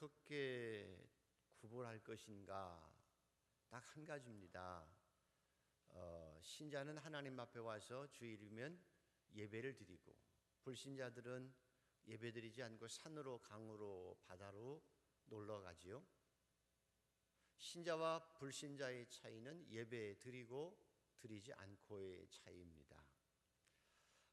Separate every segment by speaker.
Speaker 1: 어떻게 구분할 것인가? 딱 한 가지입니다. 신자는 하나님 앞에 와서 주일이면 예배를 드리고, 불신자들은 예배 드리지 않고 산으로, 강으로, 바다로 놀러 가지요. 신자와 불신자의 차이는 예배 드리고 드리지 않고의 차이입니다.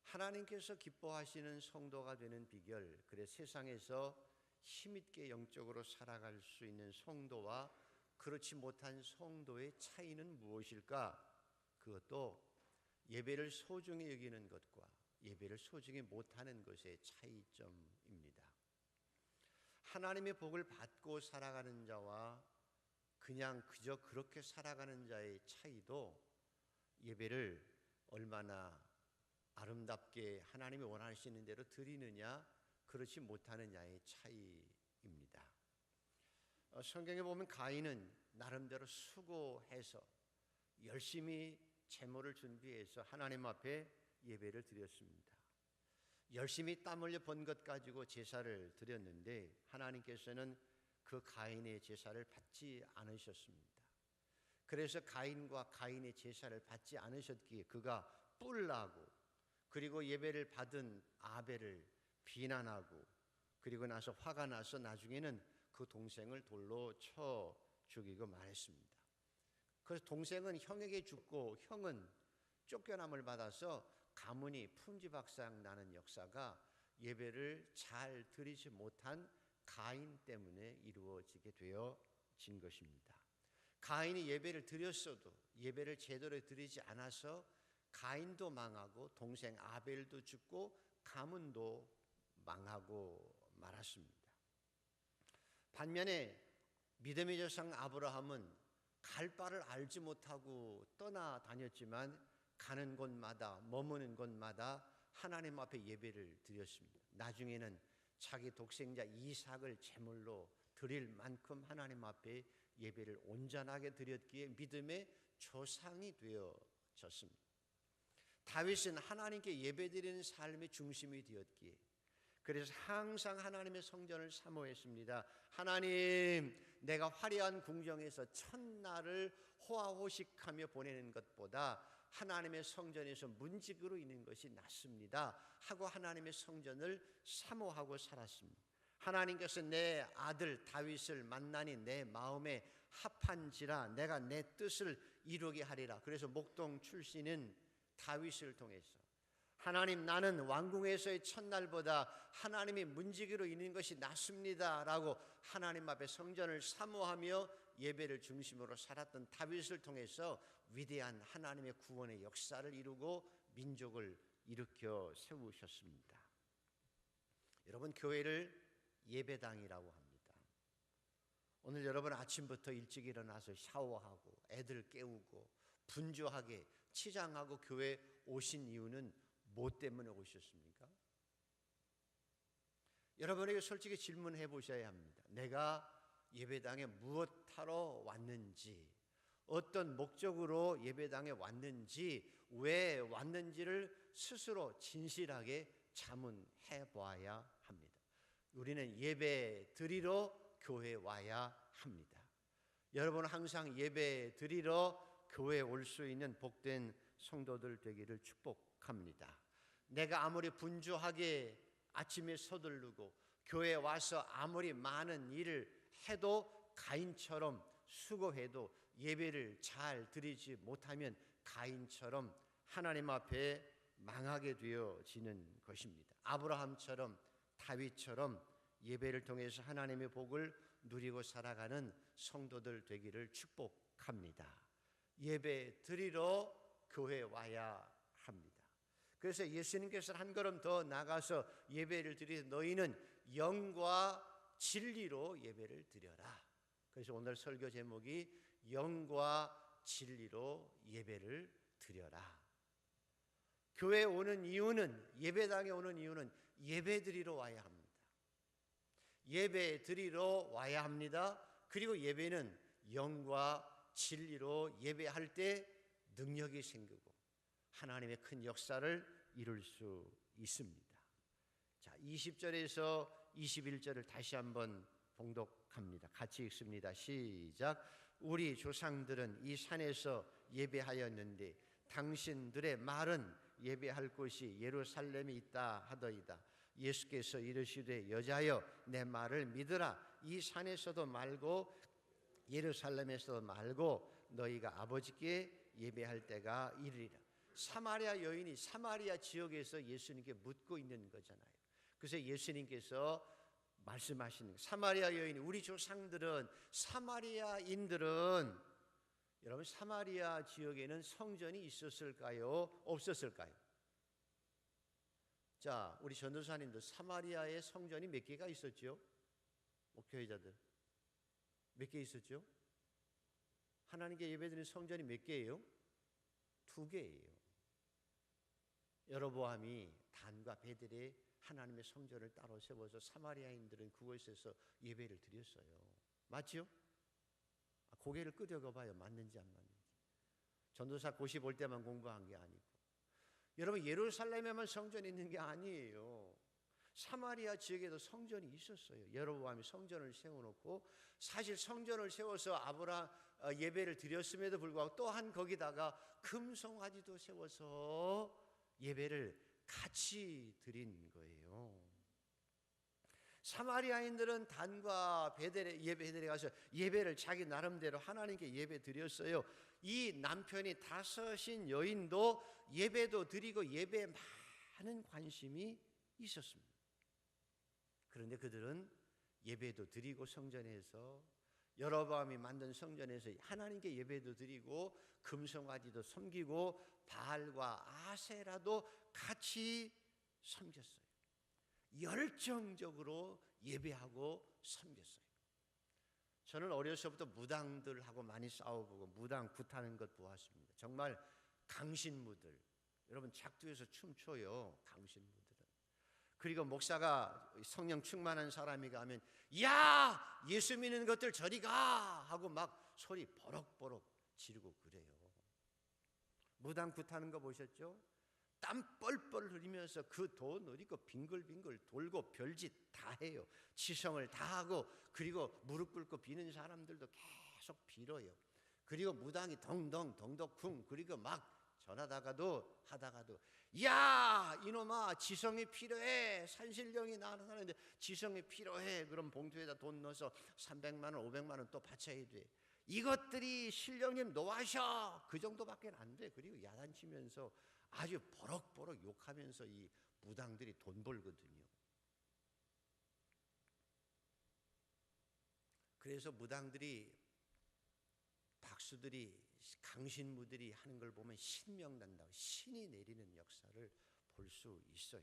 Speaker 1: 하나님께서 기뻐하시는 성도가 되는 비결, 그래 세상에서 힘있게 영적으로 살아갈 수 있는 성도와 그렇지 못한 성도의 차이는 무엇일까? 그것도 예배를 소중히 여기는 것과 예배를 소중히 못하는 것의 차이점입니다. 하나님의 복을 받고 살아가는 자와 그냥 그저 그렇게 살아가는 자의 차이도 예배를 얼마나 아름답게 하나님이 원하시는 대로 드리느냐 그렇지 못하느냐의 차이입니다. 성경에 보면 가인은 나름대로 수고해서 열심히 제물을 준비해서 하나님 앞에 예배를 드렸습니다. 열심히 땀 흘려 번 것 가지고 제사를 드렸는데 하나님께서는 그 가인의 제사를 받지 않으셨습니다. 그래서 가인과 가인의 제사를 받지 않으셨기에 그가 뿔나고, 그리고 예배를 받은 아벨을 비난하고, 그리고 나서 화가 나서 나중에는 그 동생을 돌로 쳐 죽이고 말했습니다. 그래서 동생은 형에게 죽고 형은 쫓겨남을 받아서 가문이 풍지박산 나는 역사가 예배를 잘 드리지 못한 가인 때문에 이루어지게 되어진 것입니다. 가인이 예배를 드렸어도 예배를 제대로 드리지 않아서 가인도 망하고 동생 아벨도 죽고 가문도 망하고 말았습니다. 반면에 믿음의 조상 아브라함은 갈 바를 알지 못하고 떠나다녔지만 가는 곳마다 머무는 곳마다 하나님 앞에 예배를 드렸습니다. 나중에는 자기 독생자 이삭을 제물로 드릴 만큼 하나님 앞에 예배를 온전하게 드렸기에 믿음의 조상이 되어졌습니다. 다윗은 하나님께 예배드리는 삶의 중심이 되었기에 그래서 항상 하나님의 성전을 사모했습니다. 하나님, 내가 화려한 궁정에서 첫날을 호화호식하며 보내는 것보다 하나님의 성전에서 문지기로 있는 것이 낫습니다 하고 하나님의 성전을 사모하고 살았습니다. 하나님께서 내 아들 다윗을 만나니 내 마음에 합한지라 내가 내 뜻을 이루게 하리라. 그래서 목동 출신인 다윗을 통해서 하나님, 나는 왕궁에서의 첫날보다 하나님이 문지기로 있는 것이 낫습니다 라고 하나님 앞에 성전을 사모하며 예배를 중심으로 살았던 다윗을 통해서 위대한 하나님의 구원의 역사를 이루고 민족을 일으켜 세우셨습니다. 여러분, 교회를 예배당이라고 합니다. 오늘 여러분 아침부터 일찍 일어나서 샤워하고 애들 깨우고 분주하게 치장하고 교회 오신 이유는 뭐 때문에 오셨습니까? 여러분에게 솔직히 질문해 보셔야 합니다. 내가 예배당에 무엇하러 왔는지, 어떤 목적으로 예배당에 왔는지, 왜 왔는지를 스스로 진실하게 자문해 보아야 합니다. 우리는 예배 드리러 교회에 와야 합니다. 여러분 항상 예배 드리러 교회에 올 수 있는 복된 성도들 되기를 축복합니다. 내가 아무리 분주하게 아침에 서두르고 교회에 와서 아무리 많은 일을 해도 가인처럼 수고해도 예배를 잘 드리지 못하면 가인처럼 하나님 앞에 망하게 되어지는 것입니다. 아브라함처럼 다윗처럼 예배를 통해서 하나님의 복을 누리고 살아가는 성도들 되기를 축복합니다. 예배 드리러 교회에 와야 합니다. 그래서 예수님께서 한 걸음 더 나가서 예배를 드리되 너희는 영과 진리로 예배를 드려라. 그래서 오늘 설교 제목이 영과 진리로 예배를 드려라. 교회에 오는 이유는, 예배당에 오는 이유는 예배 드리러 와야 합니다. 예배 드리러 와야 합니다. 그리고 예배는 영과 진리로 예배할 때 능력이 생기고 하나님의 큰 역사를 이룰 수 있습니다. 자, 20절에서 21절을 다시 한번 봉독합니다. 같이 읽습니다. 시작. 우리 조상들은 이 산에서 예배하였는데 당신들의 말은 예배할 곳이 예루살렘에 있다 하더이다. 예수께서 이르시되 여자여 내 말을 믿으라. 이 산에서도 말고 예루살렘에서도 말고 너희가 아버지께 예배할 때가 이르리라. 사마리아 여인이 사마리아 지역에서 예수님께 묻고 있는 거잖아요. 그래서 예수님께서 말씀하시는 거예요. 사마리아 여인이 우리 조상들은 사마리아인들은 여러분 사마리아 지역에는 성전이 있었을까요? 없었을까요? 자, 우리 전도사님들 사마리아에 성전이 몇 개가 있었죠? 목회자들 몇 개 있었죠? 하나님께 예배드리는 성전이 몇 개예요? 2개예요. 여로보암이 단과 베델에 하나님의 성전을 따로 세워서 사마리아인들은 그곳에서 예배를 드렸어요. 맞죠? 고개를 끄덕여 봐요. 맞는지 안 맞는지. 전도사 고시 볼 때만 공부한 게 아니고. 여러분 예루살렘에만 성전이 있는 게 아니에요. 사마리아 지역에도 성전이 있었어요. 여로보암이 성전을 세워놓고 사실 성전을 세워서 예배를 드렸음에도 불구하고 또한 거기다가 금송아지도 세워서 예배를 같이 드린 거예요. 사마리아인들은 단과 베델에 가서 예배를 자기 나름대로 하나님께 예배 드렸어요. 이 남편이 5인 여인도 예배도 드리고 예배에 많은 관심이 있었습니다. 그런데 그들은 예배도 드리고 성전에서 여로보암이 만든 성전에서 하나님께 예배도 드리고 금송아지도 섬기고 바알과 아세라도 같이 섬겼어요. 열정적으로 예배하고 섬겼어요. 저는 어려서부터 무당들하고 많이 싸워보고 무당 굿하는 것 보았습니다. 정말 강신무들, 여러분 작두에서 춤춰요. 강신무들은. 그리고 목사가 성령 충만한 사람이 가면 야 예수 믿는 것들 저리 가 하고 막 소리 버럭버럭 지르고 그래요. 무당 굿하는 거 보셨죠? 땀 뻘뻘 흘리면서 그 도 누리고 빙글빙글 돌고 별짓 다 해요. 지성을 다하고 그리고 무릎 꿇고 비는 사람들도 계속 빌어요. 그리고 무당이 덩덩쿵 그리고 막 전하다가도 하다가도 야 이놈아 지성이 필요해. 산신령이 나타나는데 지성이 필요해. 그럼 봉투에다 돈 넣어서 300만 원 500만 원 또 바쳐야 돼. 이것들이 신령님 노하셔. 그 정도밖에 안 돼. 그리고 야단치면서 아주 버럭버럭 욕하면서 이 무당들이 돈 벌거든요. 그래서 무당들이 박수들이 강신무들이 하는 걸 보면 신명난다고 신이 내리는 역사를 볼 수 있어요.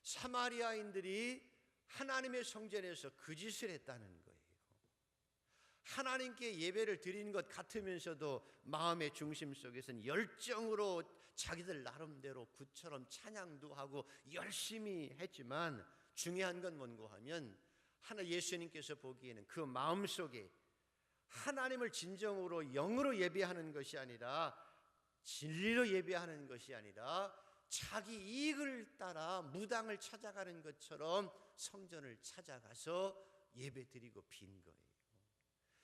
Speaker 1: 사마리아인들이 하나님의 성전에서 그 짓을 했다는 거예요. 하나님께 예배를 드리는 것 같으면서도 마음의 중심 속에서는 열정으로 자기들 나름대로 굿처럼 찬양도 하고 열심히 했지만 중요한 건 뭔고 하면 예수님께서 보기에는 그 마음속에 하나님을 진정으로 영으로 예배하는 것이 아니라 진리로 예배하는 것이 아니라 자기 이익을 따라 무당을 찾아가는 것처럼 성전을 찾아가서 예배드리고 빈 거예요.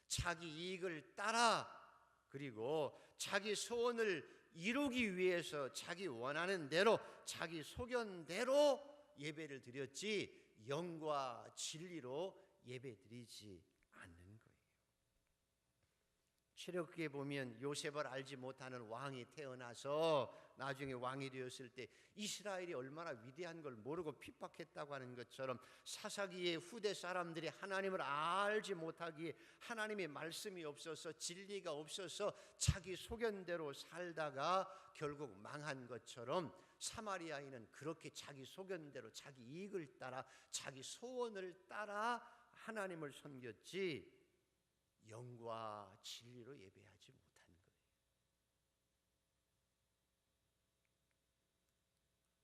Speaker 1: 자기 이익을 따라 그리고 자기 소원을 이루기 위해서 자기 원하는 대로 자기 소견대로 예배를 드렸지 영과 진리로 예배드리지 않는 거예요. 출애굽기에 보면 요셉을 알지 못하는 왕이 태어나서 나중에 왕이 되었을 때 이스라엘이 얼마나 위대한 걸 모르고 핍박했다고 하는 것처럼 사사기의 후대 사람들이 하나님을 알지 못하기에 하나님의 말씀이 없어서 진리가 없어서 자기 소견대로 살다가 결국 망한 것처럼 사마리아인은 그렇게 자기 소견대로 자기 이익을 따라 자기 소원을 따라 하나님을 섬겼지 영과 진리로 예배하지 못한 거예요.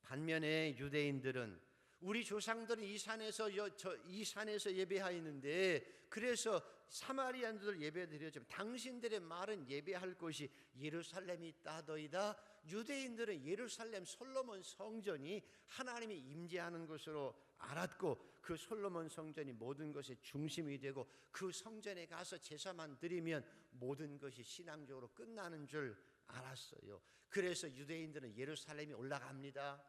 Speaker 1: 반면에 유대인들은 우리 조상들은 이 산에서 예배하였는데 그래서 사마리아인들 예배드렸지만 당신들의 말은 예배할 곳이 예루살렘이 있다 하더이다. 유대인들은 예루살렘 솔로몬 성전이 하나님이 임재하는 것으로 알았고 그 솔로몬 성전이 모든 것의 중심이 되고 그 성전에 가서 제사만 드리면 모든 것이 신앙적으로 끝나는 줄 알았어요. 그래서 유대인들은 예루살렘에 올라갑니다.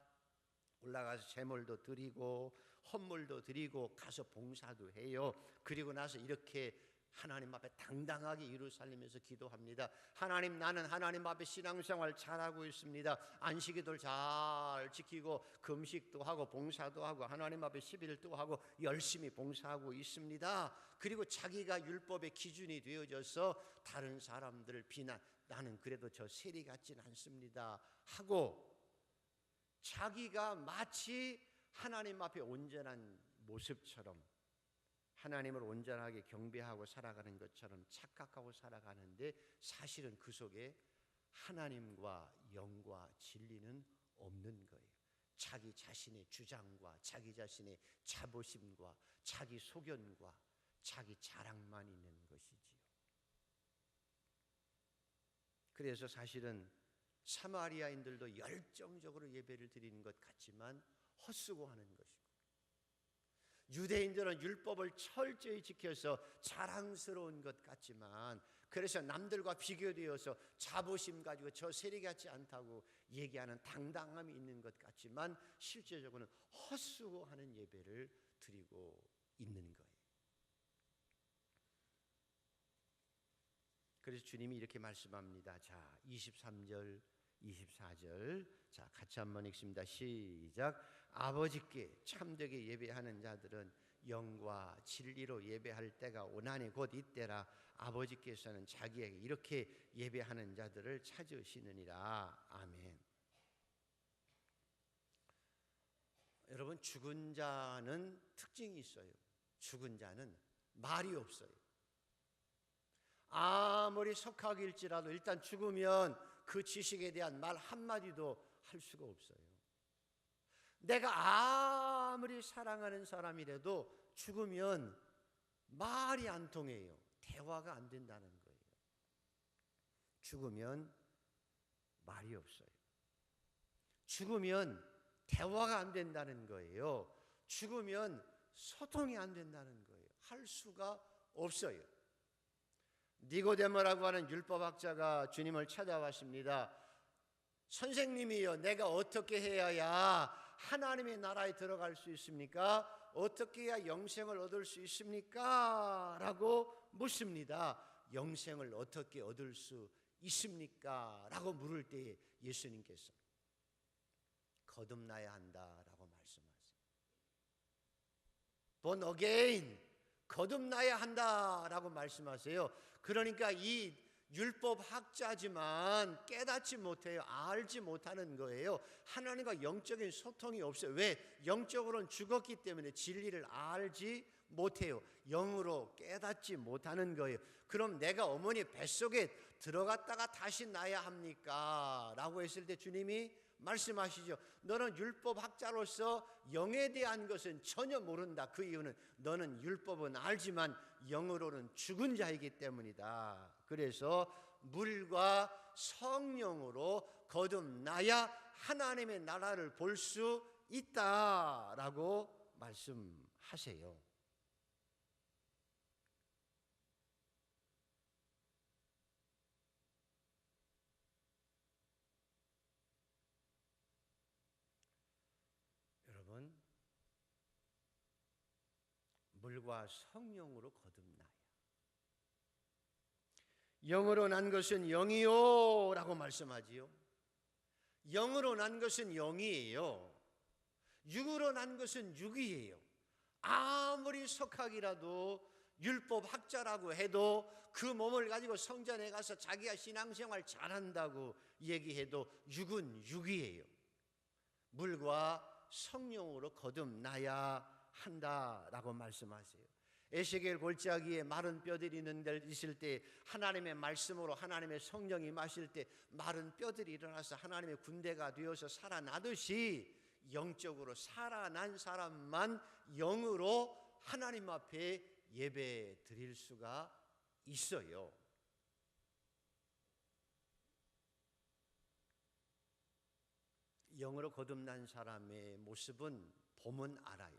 Speaker 1: 올라가서 제물도 드리고 헌물도 드리고 가서 봉사도 해요. 그리고 나서 이렇게 하나님 앞에 당당하게 예루살렘에서 기도합니다. 하나님, 나는 하나님 앞에 신앙생활 잘하고 있습니다. 안식일도 잘 지키고 금식도 하고 봉사도 하고 하나님 앞에 11일도 하고 열심히 봉사하고 있습니다. 그리고 자기가 율법의 기준이 되어져서 다른 사람들을 비난, 나는 그래도 저 세리 같진 않습니다 하고 자기가 마치 하나님 앞에 온전한 모습처럼 하나님을 온전하게 경배하고 살아가는 것처럼 착각하고 살아가는데 사실은 그 속에 하나님과 영과 진리는 없는 거예요. 자기 자신의 주장과 자기 자신의 자부심과 자기 소견과 자기 자랑만 있는 것이지요. 그래서 사실은 사마리아인들도 열정적으로 예배를 드리는 것 같지만 헛수고 하는 것이고, 유대인들은 율법을 철저히 지켜서 자랑스러운 것 같지만 그래서 남들과 비교되어서 자부심 가지고 저 세리 같지 않다고 얘기하는 당당함이 있는 것 같지만 실제적으로는 헛수고 하는 예배를 드리고 있는 거예요. 그래서 주님이 이렇게 말씀합니다. 자, 23절 24절 자 같이 한번 읽습니다. 시작. 아버지께 참되게 예배하는 자들은 영과 진리로 예배할 때가 오나니 곧 이때라. 아버지께서는 자기에게 이렇게 예배하는 자들을 찾으시느니라. 아멘. 여러분, 죽은 자는 특징이 있어요. 죽은 자는 말이 없어요. 아무리 석학일지라도 일단 죽으면 그 지식에 대한 말 한마디도 할 수가 없어요. 내가 아무리 사랑하는 사람이라도 죽으면 말이 안 통해요. 대화가 안 된다는 거예요. 죽으면 말이 없어요. 죽으면 대화가 안 된다는 거예요. 죽으면 소통이 안 된다는 거예요. 할 수가 없어요. 니고데모라고 하는 율법학자가 주님을 찾아왔습니다. 선생님이요, 내가 어떻게 해야 하나님의 나라에 들어갈 수 있습니까? 어떻게 해야 영생을 얻을 수 있습니까? 라고 묻습니다. 영생을 어떻게 얻을 수 있습니까? 라고 물을 때에 예수님께서 거듭나야 한다라고 말씀하세요. Born again, 거듭나야 한다라고 말씀하세요. 그러니까 이 율법학자지만 깨닫지 못해요. 알지 못하는 거예요. 하나님과 영적인 소통이 없어요. 왜? 영적으로는 죽었기 때문에 진리를 알지 못해요. 영으로 깨닫지 못하는 거예요. 그럼 내가 어머니 뱃속에 들어갔다가 다시 나야 합니까? 라고 했을 때 주님이 말씀하시죠. 너는 율법학자로서 영에 대한 것은 전혀 모른다. 그 이유는 너는 율법은 알지만 영으로는 죽은 자이기 때문이다. 그래서 물과 성령으로 거듭나야 하나님의 나라를 볼 수 있다라고 말씀하세요. 여러분, 물과 성령으로 거듭나야. 영으로 난 것은 영이요 라고 말씀하지요. 영으로 난 것은 영이에요. 육으로 난 것은 육이에요. 아무리 석학이라도 율법학자라고 해도 그 몸을 가지고 성전에 가서 자기가 신앙생활 잘한다고 얘기해도 육은 육이에요. 물과 성령으로 거듭나야 한다라고 말씀하세요. 에스겔 골짜기에 마른 뼈들이 있는 데 있을 때 하나님의 말씀으로 하나님의 성령이 마실 때 마른 뼈들이 일어나서 하나님의 군대가 되어서 살아나듯이 영적으로 살아난 사람만 영으로 하나님 앞에 예배 드릴 수가 있어요. 영으로 거듭난 사람의 모습은 보면 알아요.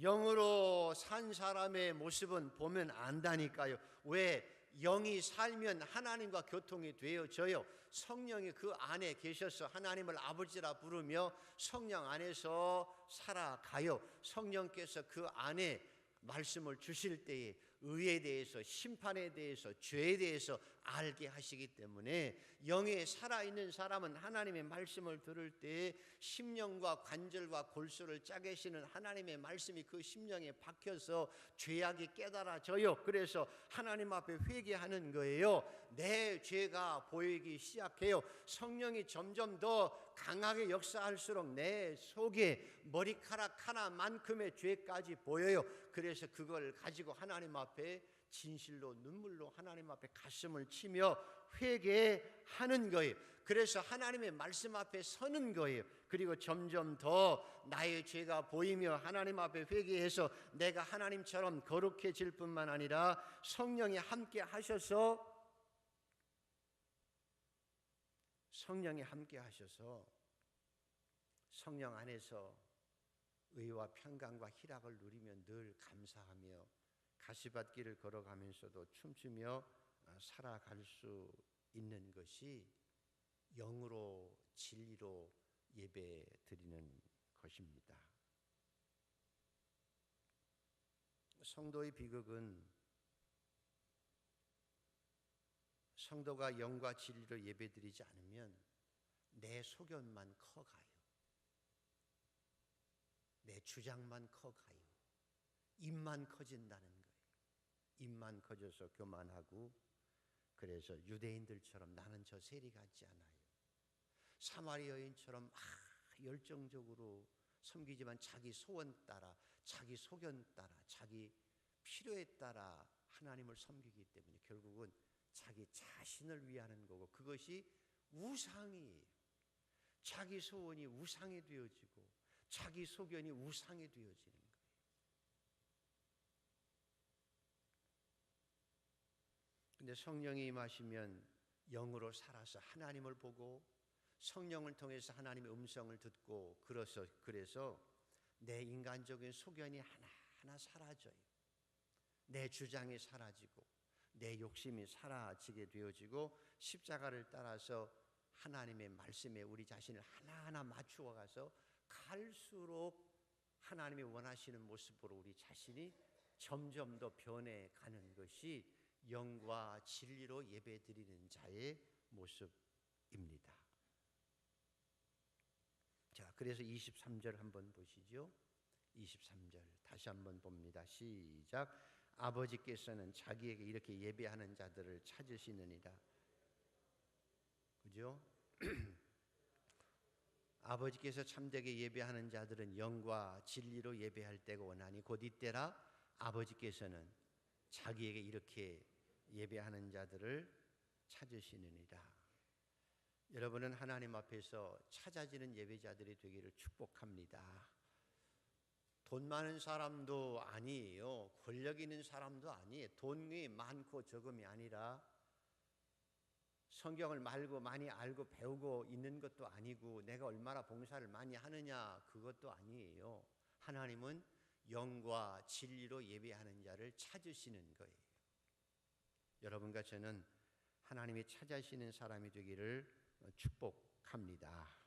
Speaker 1: 영으로 산 사람의 모습은 보면 안다니까요. 왜? 영이 살면 하나님과 교통이 되어져요. 성령이 그 안에 계셔서 하나님을 아버지라 부르며 성령 안에서 살아가요. 성령께서 그 안에 말씀을 주실 때에 의에 대해서, 심판에 대해서, 죄에 대해서 알게 하시기 때문에 영에 살아있는 사람은 하나님의 말씀을 들을 때 심령과 관절과 골수를 짜계시는 하나님의 말씀이 그 심령에 박혀서 죄악이 깨달아져요. 그래서 하나님 앞에 회개하는 거예요. 내 죄가 보이기 시작해요. 성령이 점점 더 강하게 역사할수록 내 속에 머리카락 하나만큼의 죄까지 보여요. 그래서 그걸 가지고 하나님 앞에 진실로 눈물로 하나님 앞에 가슴을 치며 회개하는 거예요. 그래서 하나님의 말씀 앞에 서는 거예요. 그리고 점점 더 나의 죄가 보이며 하나님 앞에 회개해서 내가 하나님처럼 거룩해질 뿐만 아니라 성령이 함께 하셔서 성령 안에서 의와 평강과 희락을 누리며 늘 감사하며 가시밭길을 걸어가면서도 춤추며 살아갈 수 있는 것이 영으로 진리로 예배 드리는 것입니다. 성도의 비극은 성도가 영과 진리로 예배 드리지 않으면 내 소견만 커가요. 내 주장만 커가요. 입만 커진다는 거예요. 입만 커져서 교만하고, 그래서 유대인들처럼 나는 저 세리 같지 않아요. 사마리아 여인처럼 열정적으로 섬기지만 자기 소원 따라, 자기 소견 따라, 자기 필요에 따라 하나님을 섬기기 때문에 결국은 자기 자신을 위하는 거고, 그것이 우상이에요. 자기 소원이 우상이 되어지고 자기 소견이 우상이 되어지는 거예요. 근데 성령이 임하시면 영으로 살아서 하나님을 보고 성령을 통해서 하나님의 음성을 듣고, 그래서 내 인간적인 소견이 하나하나 사라져요. 내 주장이 사라지고 내 욕심이 사라지게 되어지고, 십자가를 따라서 하나님의 말씀에 우리 자신을 하나하나 맞추어 가서 갈수록 하나님이 원하시는 모습으로 우리 자신이 점점 더 변해가는 것이 영과 진리로 예배드리는 자의 모습입니다. 자, 그래서 23절 한번 보시죠. 23절 다시 한번 봅니다. 시작. 아버지께서는 자기에게 이렇게 예배하는 자들을 찾으시느니라. 그죠? 아버지께서 참되게 예배하는 자들은 영과 진리로 예배할 때가 원하니 곧 이때라 아버지께서는 자기에게 이렇게 예배하는 자들을 찾으시느니라. 여러분은 하나님 앞에서 찾아지는 예배자들이 되기를 축복합니다. 돈 많은 사람도 아니에요. 권력 있는 사람도 아니에요. 돈이 많고 적음이 아니라 성경을 많이 알고 배우고 있는 것도 아니고 내가 얼마나 봉사를 많이 하느냐 그것도 아니에요. 하나님은 영과 진리로 예배하는 자를 찾으시는 거예요. 여러분과 저는 하나님이 찾아시는 사람이 되기를 축복합니다.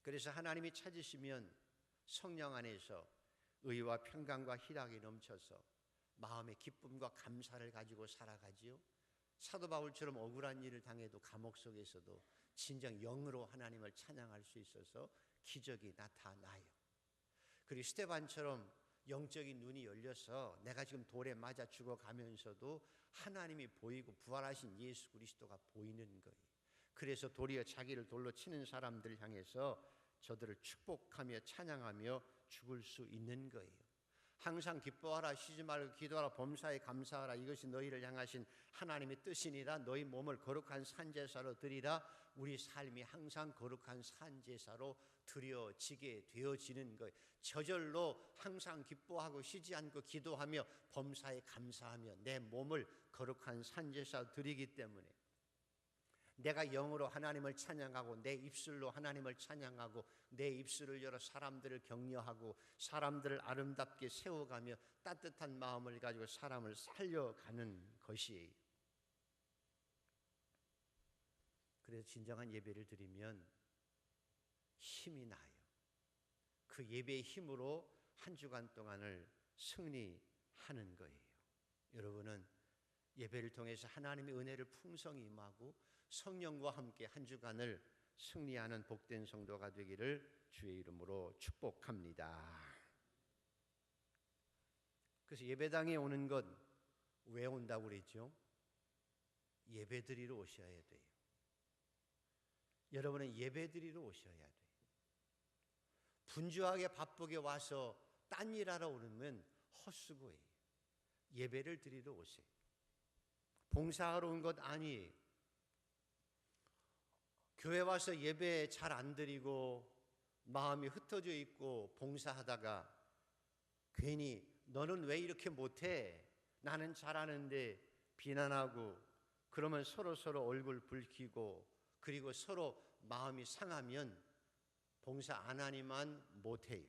Speaker 1: 그래서 하나님이 찾으시면 성령 안에서 의와 평강과 희락이 넘쳐서 마음의 기쁨과 감사를 가지고 살아가지요. 사도 바울처럼 억울한 일을 당해도 감옥 속에서도 진정 영으로 하나님을 찬양할 수 있어서 기적이 나타나요. 그리고 스데반처럼 영적인 눈이 열려서 내가 지금 돌에 맞아 죽어가면서도 하나님이 보이고 부활하신 예수 그리스도가 보이는 거예요. 그래서 도리어 자기를 돌로 치는 사람들 향해서 저들을 축복하며 찬양하며 죽을 수 있는 거예요. 항상 기뻐하라, 쉬지 말고 기도하라, 범사에 감사하라. 이것이 너희를 향하신 하나님의 뜻이니라. 너희 몸을 거룩한 산제사로 드리라. 우리 삶이 항상 거룩한 산제사로 드려지게 되어지는 거예요. 저절로 항상 기뻐하고 쉬지 않고 기도하며 범사에 감사하며 내 몸을 거룩한 산제사로 드리기 때문에 내가 영으로 하나님을 찬양하고 내 입술로 하나님을 찬양하고 내 입술을 열어 사람들을 격려하고 사람들을 아름답게 세워가며 따뜻한 마음을 가지고 사람을 살려가는 것이에요. 그래서 진정한 예배를 드리면 힘이 나요. 그 예배의 힘으로 한 주간 동안을 승리하는 거예요. 여러분은 예배를 통해서 하나님의 은혜를 풍성히 임하고 성령과 함께 한 주간을 승리하는 복된 성도가 되기를 주의 이름으로 축복합니다. 그래서 예배당에 오는 것 왜 온다고 그랬죠? 예배드리러 오셔야 돼요. 여러분은 예배드리러 오셔야 돼요. 분주하게 바쁘게 와서 딴 일하러 오면 헛수고예요. 예배를 드리러 오세요. 봉사하러 온 것 아니에요. 교회 와서 예배 잘 안 드리고 마음이 흩어져 있고 봉사하다가 괜히 너는 왜 이렇게 못해? 나는 잘하는데 비난하고 그러면 서로 얼굴 붉히고 그리고 서로 마음이 상하면 봉사 안 하니만 못해요.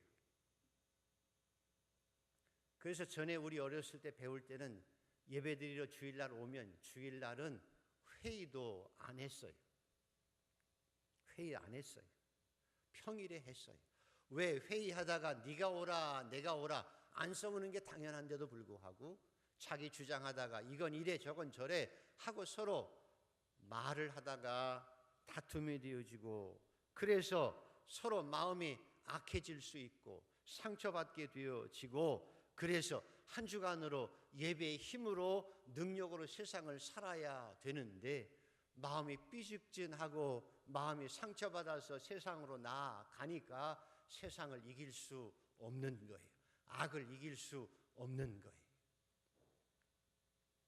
Speaker 1: 그래서 전에 우리 어렸을 때 배울 때는 예배드리러 주일날 오면 주일날은 회의도 안 했어요. 회의 안 했어요. 평일에 했어요. 왜? 회의하다가 네가 오라 내가 오라 안 써먹는 게 당연한데도 불구하고 자기 주장하다가 이건 이래 저건 저래 하고 서로 말을 하다가 다툼이 되어지고 그래서 서로 마음이 악해질 수 있고 상처받게 되어지고 그래서 한 주간으로 예배의 힘으로 능력으로 세상을 살아야 되는데 마음이 삐죽진하고 마음이 상처받아서 세상으로 나아가니까 세상을 이길 수 없는 거예요. 악을 이길 수 없는 거예요.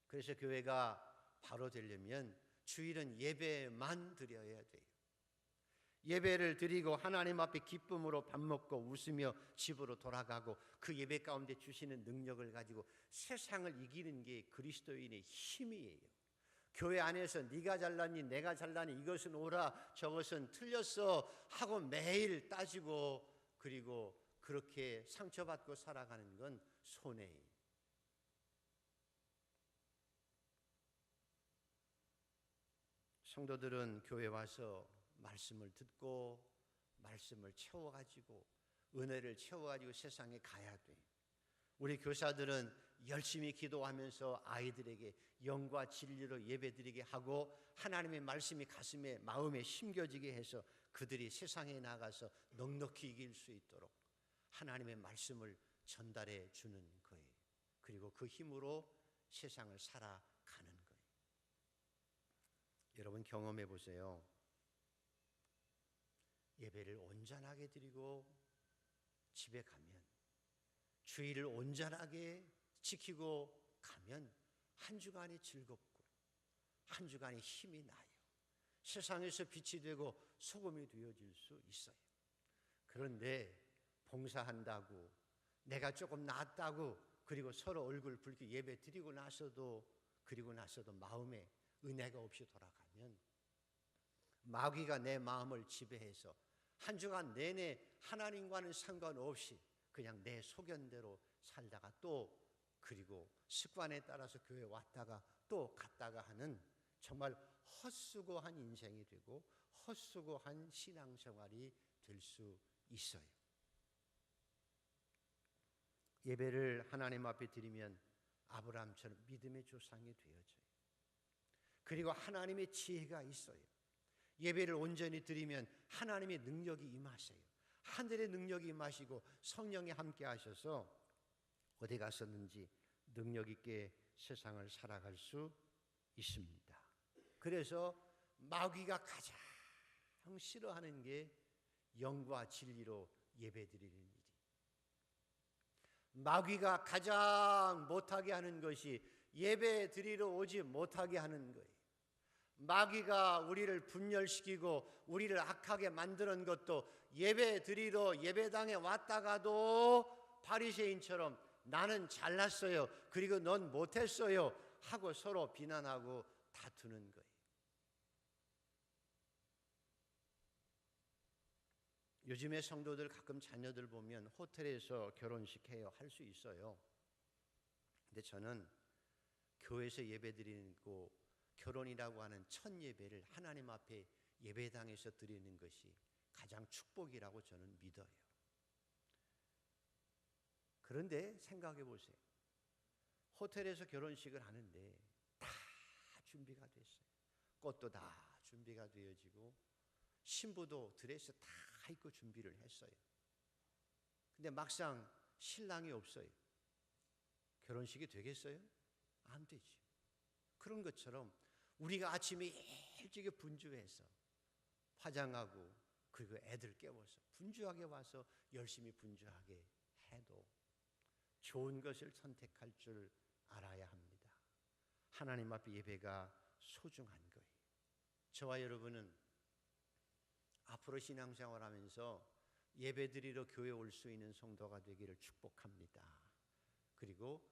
Speaker 1: 그래서 교회가 바로 되려면 주일은 예배만 드려야 돼요. 예배를 드리고 하나님 앞에 기쁨으로 밥 먹고 웃으며 집으로 돌아가고 그 예배 가운데 주시는 능력을 가지고 세상을 이기는 게 그리스도인의 힘이에요. 교회 안에서 네가 잘났니 내가 잘났니 이것은 옳아 저것은 틀렸어 하고 매일 따지고 그리고 그렇게 상처받고 살아가는 건 손해예요. 성도들은 교회 와서 말씀을 듣고 말씀을 채워가지고 은혜를 채워가지고 세상에 가야 돼요. 우리 교사들은 열심히 기도하면서 아이들에게 영과 진리로 예배드리게 하고 하나님의 말씀이 가슴에 마음에 심겨지게 해서 그들이 세상에 나가서 넉넉히 이길 수 있도록 하나님의 말씀을 전달해 주는 거예요. 그리고 그 힘으로 세상을 살아가는 거예요. 여러분 경험해 보세요. 예배를 온전하게 드리고 집에 가면 주일을 온전하게 지키고 가면 한 주간이 즐겁고 한 주간이 힘이 나요. 세상에서 빛이 되고 소금이 되어질 수 있어요. 그런데 봉사한다고 내가 조금 낫다고 그리고 서로 얼굴 붉게 예배 드리고 나서도 그리고 나서도 마음에 은혜가 없이 돌아가면 마귀가 내 마음을 지배해서 한 주간 내내 하나님과는 상관없이 그냥 내 소견대로 살다가 또 그리고 습관에 따라서 교회 왔다가 또 갔다가 하는 정말 헛수고한 인생이 되고 헛수고한 신앙생활이 될 수 있어요. 예배를 하나님 앞에 드리면 아브라함처럼 믿음의 조상이 되어져요. 그리고 하나님의 지혜가 있어요. 예배를 온전히 드리면 하나님의 능력이 임하세요. 하늘의 능력이 임하시고 성령이 함께 하셔서 어디 갔었는지 능력 있게 세상을 살아갈 수 있습니다. 그래서 마귀가 가장 싫어하는 게 영과 진리로 예배드리는 일이. 마귀가 가장 못하게 하는 것이 예배 드리러 오지 못하게 하는 거예요. 마귀가 우리를 분열시키고 우리를 악하게 만드는 것도 예배 드리러 예배당에 왔다가도 바리새인처럼 나는 잘났어요. 그리고 넌 못했어요. 하고 서로 비난하고 다투는 거예요. 요즘에 성도들 가끔 자녀들 보면 호텔에서 결혼식 해요. 할 수 있어요. 근데 저는 교회에서 예배드리고 결혼이라고 하는 첫 예배를 하나님 앞에 예배당에서 드리는 것이 가장 축복이라고 저는 믿어요. 그런데 생각해 보세요. 호텔에서 결혼식을 하는데 다 준비가 됐어요. 꽃도 다 준비가 되어지고 신부도 드레스 다 입고 준비를 했어요. 근데 막상 신랑이 없어요. 결혼식이 되겠어요? 안 되지. 그런 것처럼 우리가 아침에 일찍 분주해서 화장하고 그리고 애들 깨워서 분주하게 와서 열심히 분주하게 해도 좋은 것을 선택할 줄 알아야 합니다. 하나님 앞에 예배가 소중한 거예요. 저와 여러분은 앞으로 신앙생활하면서 예배드리러 교회 올 수 있는 성도가 되기를 축복합니다. 그리고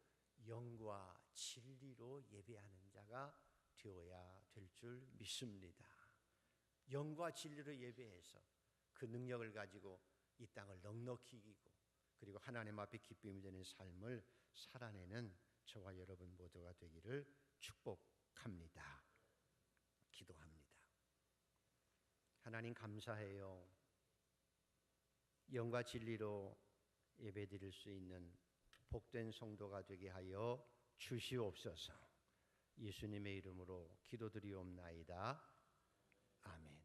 Speaker 1: 영과 진리로 예배하는 자가 되어야 될 줄 믿습니다. 영과 진리로 예배해서 그 능력을 가지고 이 땅을 넉넉히 이기고 그리고 하나님 앞에 기쁨이 되는 삶을 살아내는 저와 여러분 모두가 되기를 축복합니다. 기도합니다. 하나님 감사해요. 영과 진리로 예배드릴 수 있는 복된 성도가 되게 하여 주시옵소서. 예수님의 이름으로 기도드리옵나이다. 아멘.